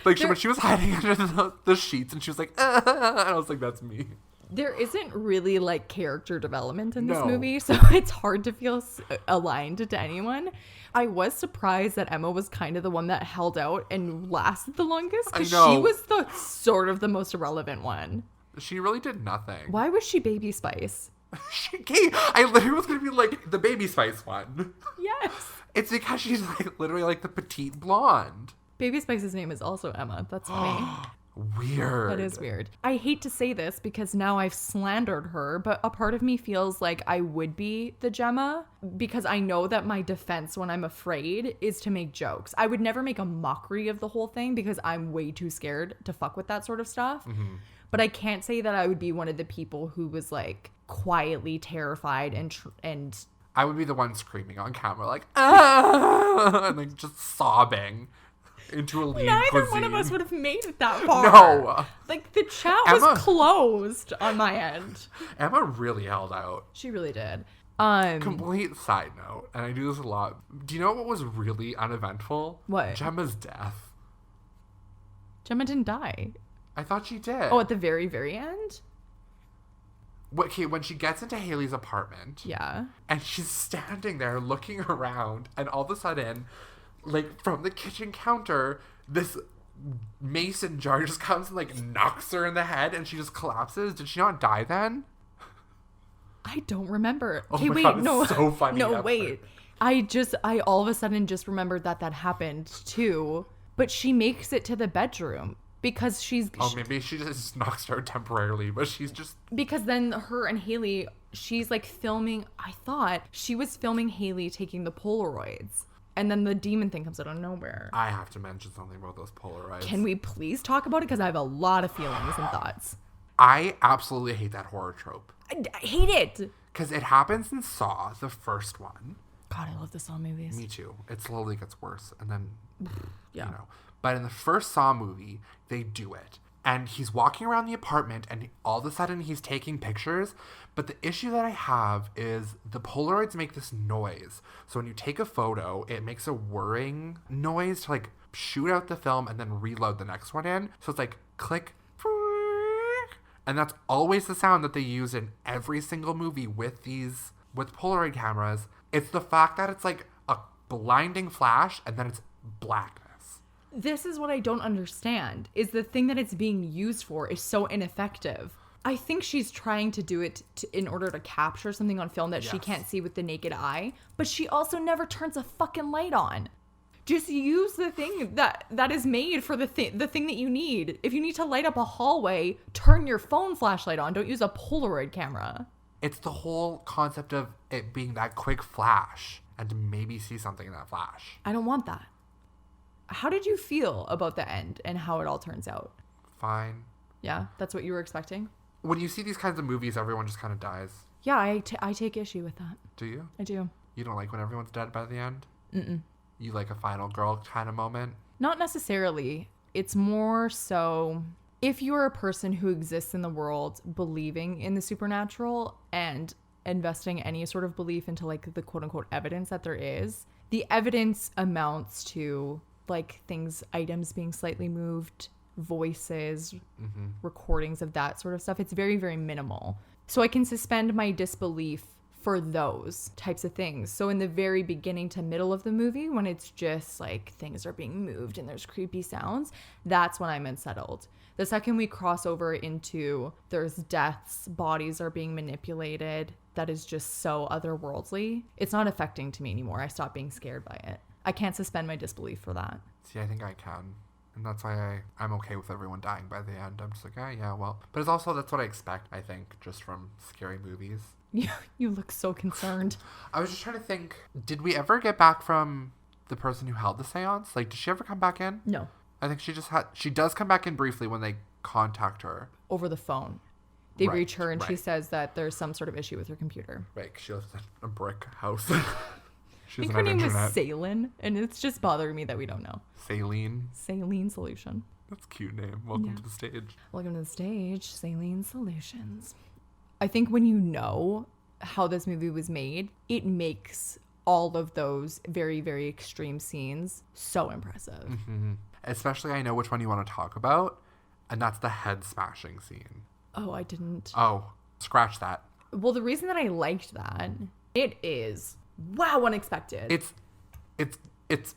Like, when she was hiding under the sheets and she was like, and I was like, that's me. There isn't really, like, character development in this movie, so it's hard to feel aligned to anyone. I was surprised that Emma was kind of the one that held out and lasted the longest, because she was the most irrelevant one. She really did nothing. Why was she Baby Spice? I literally was going to be like, the Baby Spice one. Yes. It's because she's like literally like the petite blonde. Baby Spice's name is also Emma. That's funny. Weird. That is weird. I hate to say this because now I've slandered her, but a part of me feels like I would be the Gemma because I know that my defense when I'm afraid is to make jokes. I would never make a mockery of the whole thing because I'm way too scared to fuck with that sort of stuff. Mm-hmm. But I can't say that I would be one of the people who was like quietly terrified and I would be the one screaming on camera like, ah, and like just sobbing into a lean neither cuisine. one of us would have made it that far. No. Like the chat was closed on my end. Emma really held out. She really did. Complete side note, and I do this a lot. Do you know what was really uneventful? What? Gemma's death. Gemma didn't die. I thought she did. Oh, at the very, very end? Okay, when she gets into Haley's apartment. Yeah. And she's standing there looking around, and all of a sudden, like, from the kitchen counter, this mason jar just comes and, like, knocks her in the head, and she just collapses. Did she not die then? I don't remember. Oh Okay, my wait, God, it's no. so funny. No, wait. I all of a sudden just remembered that happened, too. But she makes it to the bedroom. Because maybe she just knocks her temporarily, but she's just... Because then her and Haley, she's like filming... I thought she was filming Haley taking the Polaroids. And then the demon thing comes out of nowhere. I have to mention something about those Polaroids. Can we please talk about it? Because I have a lot of feelings and thoughts. I absolutely hate that horror trope. I hate it. Because it happens in Saw, the first one. God, I love the Saw movies. Me too. It slowly gets worse. And then, Yeah. you know... But in the first Saw movie, they do it. And he's walking around the apartment and all of a sudden he's taking pictures. But the issue that I have is the Polaroids make this noise. So when you take a photo, it makes a whirring noise to like shoot out the film and then reload the next one in. So it's like click. And that's always the sound that they use in every single movie with Polaroid cameras. It's the fact that it's like a blinding flash and then it's blackness. This is what I don't understand, is the thing that it's being used for is so ineffective. I think she's trying to do it in order to capture something on film that she can't see with the naked eye, but she also never turns a fucking light on. Just use the thing that is made for the thing that you need. If you need to light up a hallway, turn your phone flashlight on. Don't use a Polaroid camera. It's the whole concept of it being that quick flash and to maybe see something in that flash. I don't want that. How did you feel about the end and how it all turns out? Fine. Yeah, that's what you were expecting? When you see these kinds of movies, everyone just kind of dies. Yeah, I take issue with that. Do you? I do. You don't like when everyone's dead by the end? Mm-mm. You like a final girl kind of moment? Not necessarily. It's more so if you're a person who exists in the world believing in the supernatural and investing any sort of belief into like the quote unquote evidence that there is, the evidence amounts to like items being slightly moved, voices, recordings of that sort of stuff. It's very, very minimal. So I can suspend my disbelief for those types of things. So in the very beginning to middle of the movie, when it's just like things are being moved and there's creepy sounds, that's when I'm unsettled. The second we cross over into there's deaths, bodies are being manipulated, that is just so otherworldly, it's not affecting to me anymore. I stop being scared by it. I can't suspend my disbelief for that. See, I think I can. And that's why I'm okay with everyone dying by the end. I'm just like, yeah, well. But it's also, that's what I expect, I think, just from scary movies. You look so concerned. I was just trying to think, did we ever get back from the person who held the seance? Like, did she ever come back in? No. I think she does come back in briefly when they contact her. Over the phone. They reach her and she says that there's some sort of issue with her computer. Right, 'cause she lives in a brick house. I think her name was Salin, and it's just bothering me that we don't know. Saline Solution. That's a cute name. Welcome to the stage. Welcome to the stage, Saline Solutions. I think when you know how this movie was made, it makes all of those very, very extreme scenes so impressive. Mm-hmm. Especially, I know which one you want to talk about, and that's the head smashing scene. Oh, I didn't. Oh, scratch that. Well, the reason that I liked that, it is, wow, unexpected. It's it's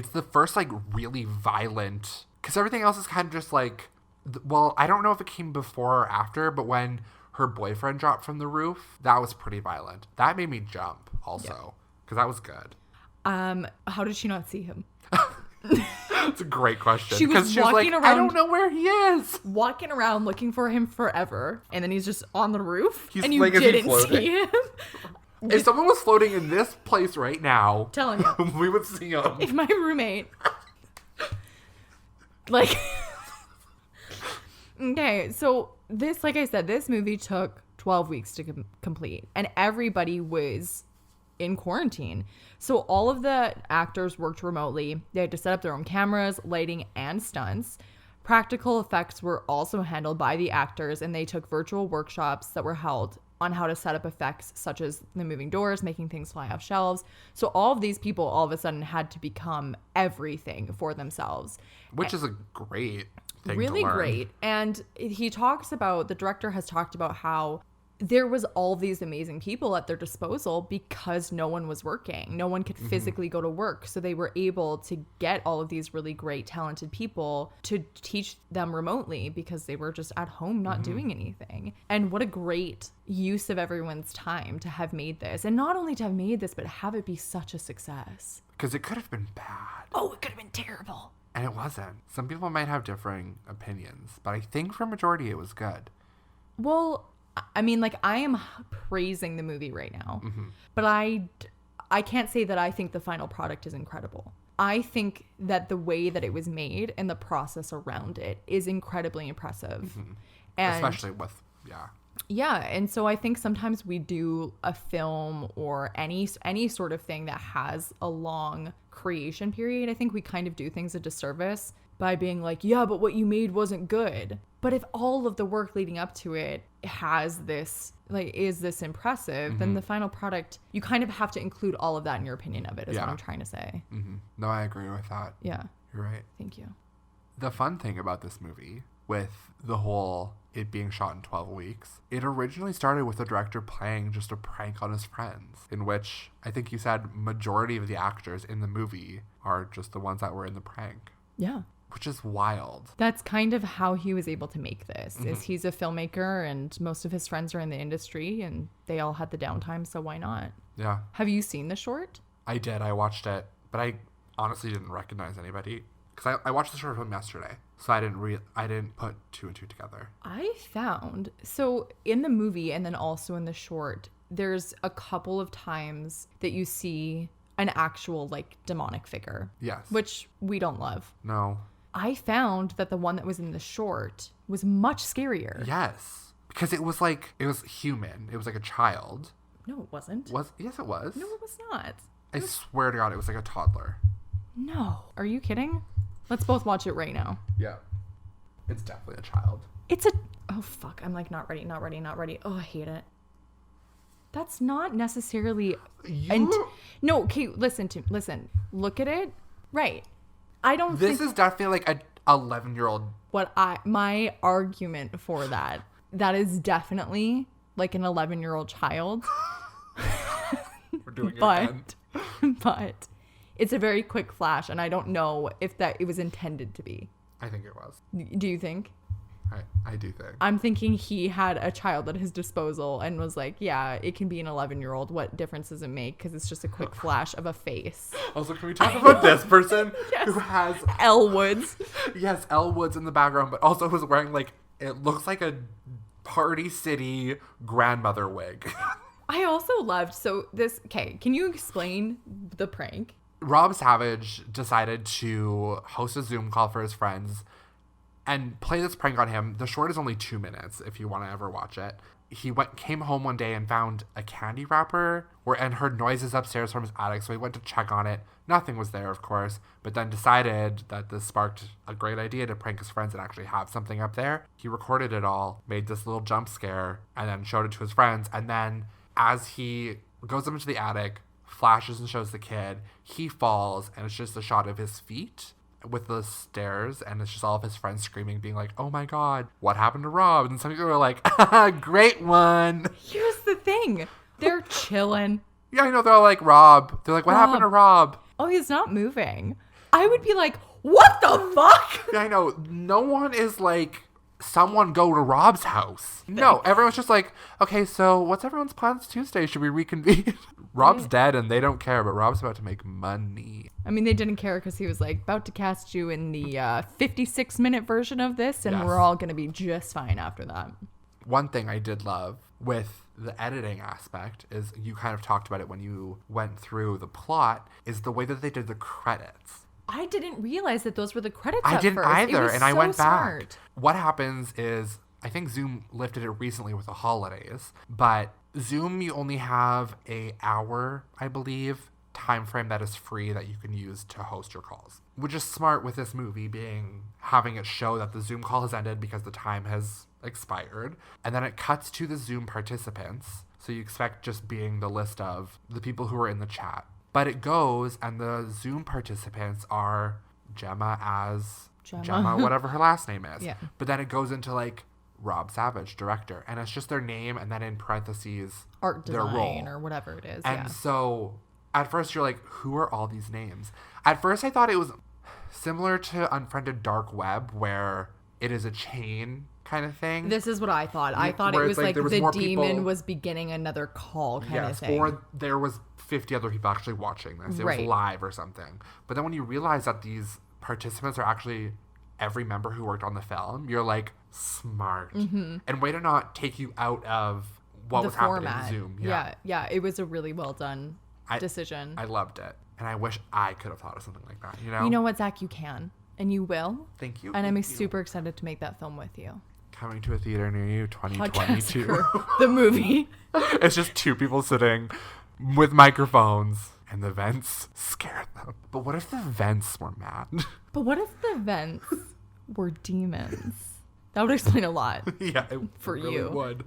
the first, like, really violent, because everything else is kind of just, like, well, I don't know if it came before or after, but when her boyfriend dropped from the roof, that was pretty violent. That made me jump, also, because that was good. How did she not see him? It's a great question. She was she's walking like, around, I don't know where he is. walking around looking for him forever, and then he's just on the roof, and you like, is he didn't floating? see him. If someone was floating in this place right now, Telling you, we would see him. if my roommate, like, okay, so this, like I said, this movie took 12 weeks to complete, and everybody was in quarantine. So all of the actors worked remotely. They had to set up their own cameras, lighting, and stunts. Practical effects were also handled by the actors, and they took virtual workshops that were held on how to set up effects such as the moving doors, making things fly off shelves. So all of these people all of a sudden had to become everything for themselves. Which is a great thing Really to learn. great. And the director has talked about how there was all these amazing people at their disposal because no one was working. No one could physically go to work. So they were able to get all of these really great, talented people to teach them remotely because they were just at home not doing anything. And what a great use of everyone's time to have made this. And not only to have made this, but have it be such a success. Because it could have been bad. Oh, it could have been terrible. And it wasn't. Some people might have differing opinions, but I think for majority it was good. Well, I mean, like, I am praising the movie right now, but I can't say that I think the final product is incredible. I think that the way that it was made and the process around it is incredibly impressive. And especially with, yeah. And so I think sometimes we do a film or any sort of thing that has a long creation period. I think we kind of do things a disservice by being like, yeah, but what you made wasn't good. But if all of the work leading up to it has this, like, is this impressive, then the final product, you kind of have to include all of that in your opinion of it, is what I'm trying to say. No, I agree with that. Yeah. You're right. Thank you. The fun thing about this movie, with the whole it being shot in 12 weeks, it originally started with the director playing just a prank on his friends, in which I think you said majority of the actors in the movie are just the ones that were in the prank. Yeah. Which is wild. That's kind of how he was able to make this, is he's a filmmaker and most of his friends are in the industry and they all had the downtime, so why not? Yeah. Have you seen the short? I did. I watched it, but I honestly didn't recognize anybody. Because I watched the short film yesterday, so I didn't put two and two together. I found, so in the movie and then also in the short, there's a couple of times that you see an actual, like, demonic figure. Yes. Which we don't love. No. I found that the one that was in the short was much scarier. Yes. Because it was human. It was like a child. No, it wasn't. Yes, it was. No, it was not. I swear to God, it was like a toddler. No. Are you kidding? Let's both watch it right now. Yeah. It's definitely a child. Oh, fuck. I'm like, not ready. Oh, I hate it. That's not necessarily... No, okay, listen. Look at it. Right. I don't think... This is definitely like a 11-year-old. My argument for that is definitely like an 11-year-old child. We're doing it again. But it's a very quick flash, and I don't know if it was intended to be. I think it was. Do you think? I do think. I'm thinking he had a child at his disposal and was like, yeah, it can be an 11-year-old. What difference does it make? Because it's just a quick flash of a face. Also, can we talk about this person who has... Elle Woods. Yes, Elle Woods in the background, but also was wearing, like, it looks like a Party City grandmother wig. I also loved, okay, can you explain the prank? Rob Savage decided to host a Zoom call for his friends and play this prank on him. The short is only 2 minutes if you want to ever watch it. He came home one day and found a candy wrapper and heard noises upstairs from his attic, so he went to check on it. Nothing was there, of course, but then decided that this sparked a great idea to prank his friends and actually have something up there. He recorded it all, made this little jump scare, and then showed it to his friends. And then as he goes up into the attic, flashes and shows the kid, he falls, and it's just a shot of his feet with the stairs, and it's just all of his friends screaming, being like, oh my God, what happened to Rob? And some people were like, great one. Here's the thing. They're chilling. Yeah, I know. They're all like, Rob. They're like, what happened to Rob? Oh, he's not moving. I would be like, what the fuck? Yeah, I know. No one is like someone go to Rob's house. No, everyone's just like, okay, so what's everyone's plans Tuesday? Should we reconvene? Rob's dead and they don't care, but Rob's about to make money. I mean, they didn't care because he was like about to cast you in the 56-minute version of this, and we're all going to be just fine after that. One thing I did love with the editing aspect is, you kind of talked about it when you went through the plot, is the way that they did the credits. I didn't realize that those were the credits I at didn't first. either, and I went smart. back. What happens is, I think Zoom lifted it recently with the holidays, but Zoom, you only have a hour, I believe, time frame that is free that you can use to host your calls. Which is smart with this movie having it show that the Zoom call has ended because the time has expired. And then it cuts to the Zoom participants. So you expect just being the list of the people who are in the chat. But it goes, and the Zoom participants are Gemma as Gemma, whatever her last name is. Yeah. But then it goes into like Rob Savage, director, and it's just their name, and then in parentheses art their design role or whatever it is. And so at first you're like, who are all these names? At first I thought it was similar to Unfriended Dark Web, where it is a chain kind of thing. This is what I thought. I thought it was like the demon was beginning another call kind of thing. Or there was 50 other people actually watching this. It was live or something. But then when you realize that these participants are actually every member who worked on the film, you're like, smart. Mm-hmm. And way to not take you out of what was happening in Zoom. Yeah. It was a really well done decision. I loved it. And I wish I could have thought of something like that, you know? You know what, Zach? You can. And you will. Thank you. And I'm super excited to make that film with you. Coming to a theater near you, 2022. The movie. It's just two people sitting with microphones, and the vents scared them. But what if the vents were mad? But what if the vents were demons? That would explain a lot. Yeah, it for really you. would.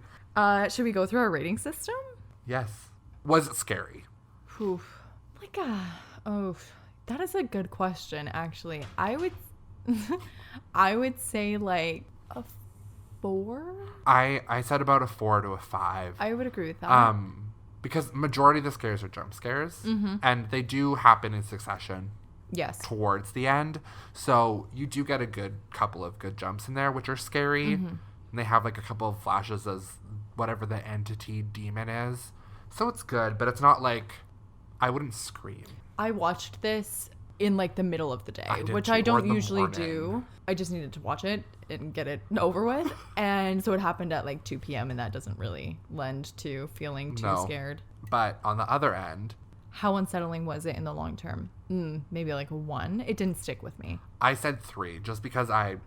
Should we go through our rating system? Yes. Was it scary? Oof. That is a good question, actually. I would say like a 4. I said about a 4 to a 5. I would agree with that. Because majority of the scares are jump scares, and they do happen in succession. Yes. Towards the end, so you do get a good couple of good jumps in there, which are scary. And they have like a couple of flashes as whatever the entity demon is, so it's good, but it's not like I wouldn't scream. I watched this in like the middle of the day, which too, I don't or usually morning. do. I just needed to watch it and get it over with. And so it happened at like 2 p.m. and that doesn't really lend to feeling too scared. But on the other end, how unsettling was it in the long term? Maybe like a 1. It didn't stick with me. I said 3 just because I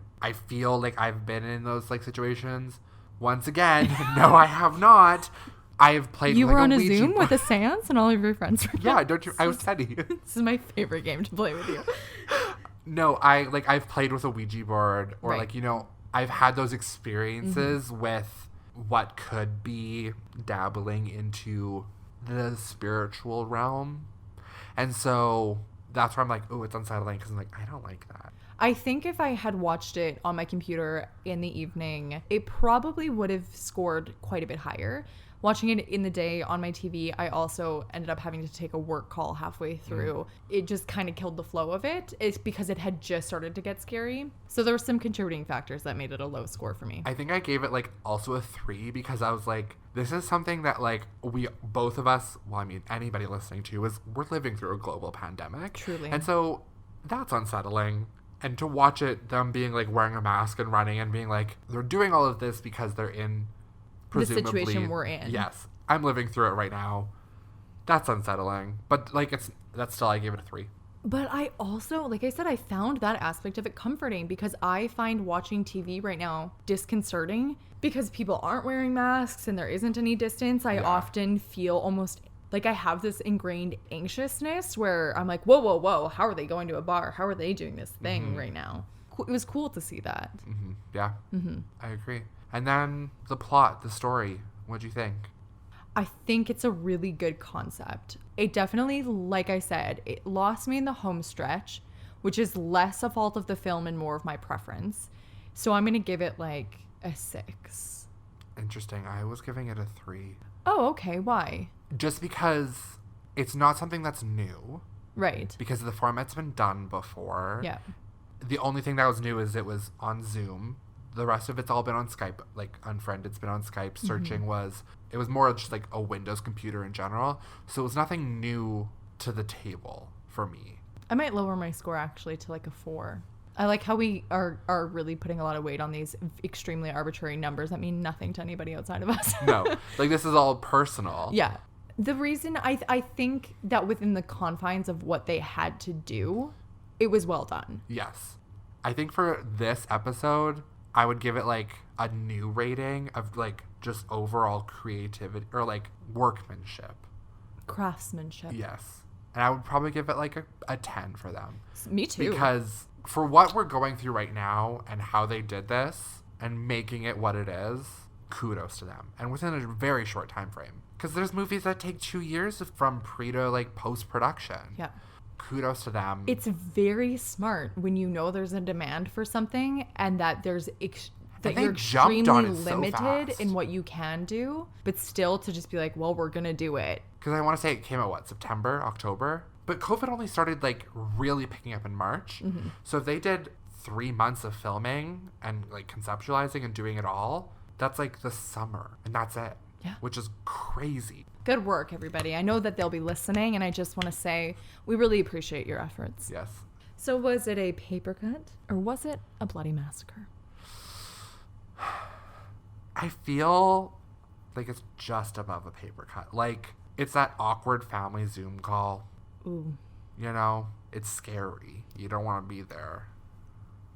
feel like I've been in those like situations. Once again, no, I have not. I have played. You like were on a Ouija Zoom board. with a seance and all of your friends were Yeah, don't you? I was Teddy. This is my favorite game to play with you. No, I've played with a Ouija board, or like, you know, I've had those experiences with what could be dabbling into the spiritual realm. And so that's where I'm like, oh, it's unsettling, because I'm like, I don't like that. I think if I had watched it on my computer in the evening, it probably would have scored quite a bit higher. Watching it in the day on my TV, I also ended up having to take a work call halfway through. It just kind of killed the flow of it. It's because it had just started to get scary. So there were some contributing factors that made it a low score for me. I think I gave it like also a 3 because I was like, this is something that like we, both of us, well, I mean, anybody listening to, we're living through a global pandemic. Truly. And so that's unsettling. And to watch it, them being like wearing a mask and running and being like, they're doing all of this because they're in presumably the situation we're in. Yes. I'm living through it right now. That's unsettling. But like that's still, I gave it a 3. But I also, like I said, I found that aspect of it comforting because I find watching TV right now disconcerting because people aren't wearing masks and there isn't any distance. I often feel almost like I have this ingrained anxiousness where I'm like, whoa, how are they going to a bar? How are they doing this thing right now? It was cool to see that. Yeah, I agree. And then the plot, the story, what'd you think? I think it's a really good concept. It definitely, like I said, it lost me in the home stretch, which is less a fault of the film and more of my preference. So I'm going to give it like a 6. Interesting. I was giving it a 3. Oh, okay. Why? Just because it's not something that's new. Right. Because the format's been done before. Yeah. The only thing that was new is it was on Zoom, The rest of it's all been on Skype, like Unfriended's been on Skype. Searching it was more just like a Windows computer in general. So it was nothing new to the table for me. I might lower my score actually to like a 4. I like how we are really putting a lot of weight on these extremely arbitrary numbers that mean nothing to anybody outside of us. No, like this is all personal. Yeah. The reason I think that within the confines of what they had to do, it was well done. Yes. I think for this episode, I would give it like a new rating of like just overall creativity or like workmanship. Craftsmanship. Yes. And I would probably give it like a 10 for them. Me too. Because for what we're going through right now and how they did this and making it what it is, kudos to them. And within a very short time frame. Because there's movies that take 2 years from pre to like post-production. Yeah. Kudos to them. It's very smart when you know there's a demand for something and that there's that you're extremely limited in what you can do, but still to just be like, well, we're gonna do it. Because I want to say it came out September, October, but COVID only started like really picking up in March. Mm-hmm. So if they did 3 months of filming and like conceptualizing and doing it all, that's like the summer, and that's it. Yeah. Which is crazy. Good work, everybody. I know that they'll be listening, and I just want to say we really appreciate your efforts. Yes. So was it a paper cut or was it a bloody massacre? I feel like it's just above a paper cut. Like, it's that awkward family Zoom call. Ooh. You know, it's scary. You don't want to be there.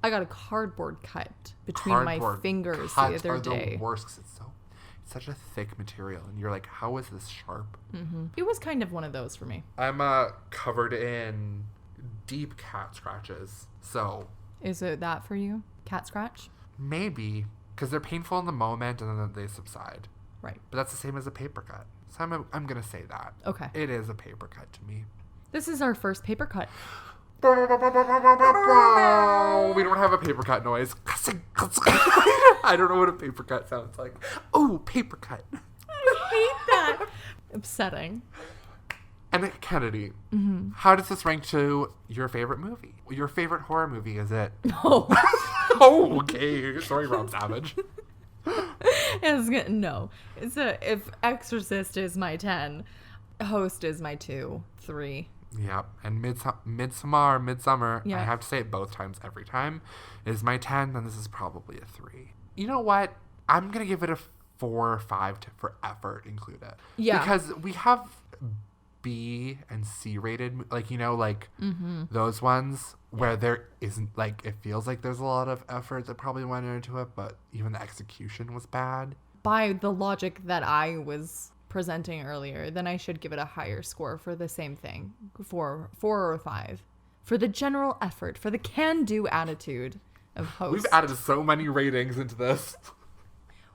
I got a cardboard cut between my fingers the other day. The worst 'cause it's such a thick material, and you're like, how is this sharp? Mm-hmm. It was kind of one of those for me. I'm covered in deep cat scratches, so is it that for you? Cat scratch? Maybe, because they're painful in the moment and then they subside. Right. But that's the same as a paper cut, so I'm gonna say that. Okay. It is a paper cut to me. This is our first paper cut. We don't have a paper cut noise. I don't know what a paper cut sounds like. Oh, paper cut. I hate that. Upsetting. And Kennedy, how does this rank to your favorite movie? Your favorite horror movie, is it? No. Oh, okay. Sorry, Rob Savage. No. If Exorcist is my 10, Host is my 2, 3. Yep, and Midsummer, yeah. I have to say it both times every time, is my 10, then this is probably a 3. You know what? I'm going to give it a 4 or 5 for effort included. Yeah. Because we have B and C rated, like, you know, like those ones where there isn't, like, it feels like there's a lot of effort that probably went into it, but even the execution was bad. By the logic that I was presenting earlier, then I should give it a higher score for the same thing, 4 or 5, for the general effort, for the can-do attitude of Host. We've added so many ratings into this.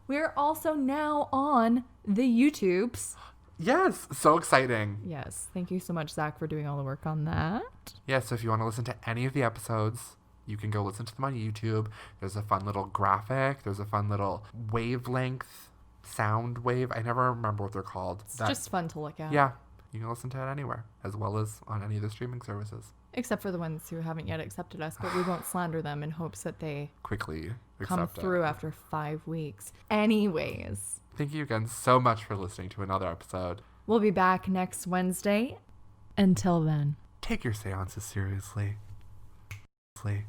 We're also now on the YouTubes. Yes, so exciting. Yes, thank you so much, Zach, for doing all the work on that. Yeah, so if you want to listen to any of the episodes, you can go listen to them on YouTube. There's a fun little graphic. There's a fun little wavelength sound wave. I never remember what they're called. It's just fun to look at. Yeah, you can listen to it anywhere, as well as on any of the streaming services. Except for the ones who haven't yet accepted us, but we won't slander them in hopes that they quickly come through after 5 weeks. Anyways. Thank you again so much for listening to another episode. We'll be back next Wednesday. Until then. Take your seances seriously. Sleep.